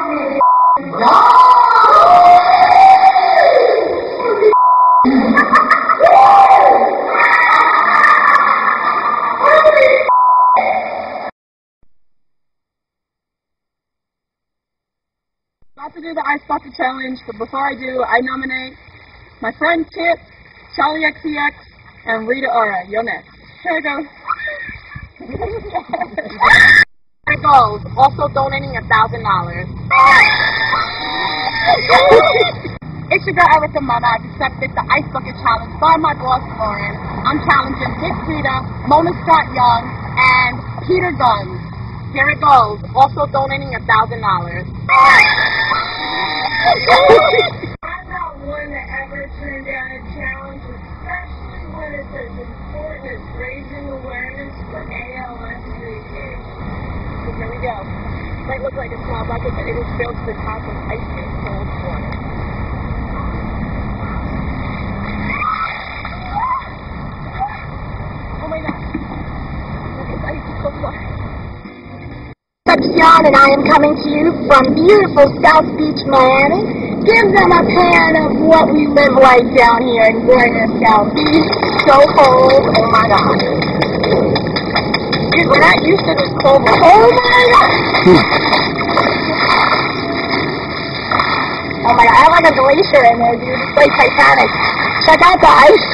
About to do the Ice Bucket Challenge, but before I do, I nominate my friend Kit, Charlie XCX, and Rita Ora. You're next. Here I go. Here it goes. Also donating $1,000. It's your girl Erica Mother. I've accepted the Ice Bucket Challenge by my boss Lauren. I'm challenging Dick Rita, Mona Scott Young, and Peter Guns. Here it goes. Also donating $1,000. I'm not one to ever turn down a challenge, especially when it's as important as raising awareness for ALS kids. So here we go. Might look like a small bucket, but it is filled to the top with ice and cold water. Oh my God. Look at ice and cold water. John, and I am coming to you from beautiful South Beach, Miami. Give them a pan of what we live like down here in glorious South Beach. So cold, oh my God. Dude, we're not used to this cold. Oh my God. Oh my God, I have like a glacier in there, dude. It's like Titanic. Check out the ice.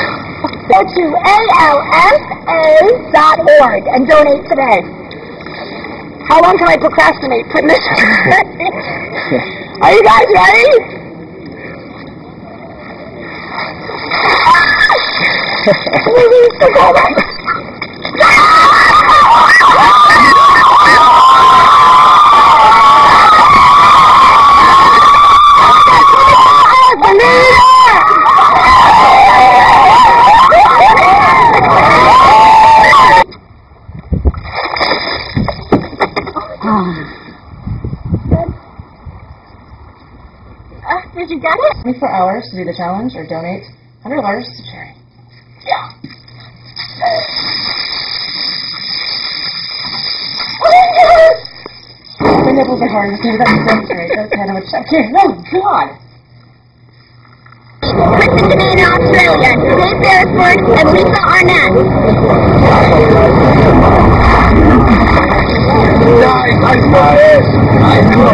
Go to alsa.org and donate today. How long can I procrastinate putting this? Are you guys ready? Did you get it? 24 hours to do the challenge or donate $100 to charity. Yeah. My nipples are hard. Maybe that's demonstrate. That's kind of a check here. Oh, God. Listen to me in Australia. Dave Beresford and Lisa Arnett. Nice, nice, nice.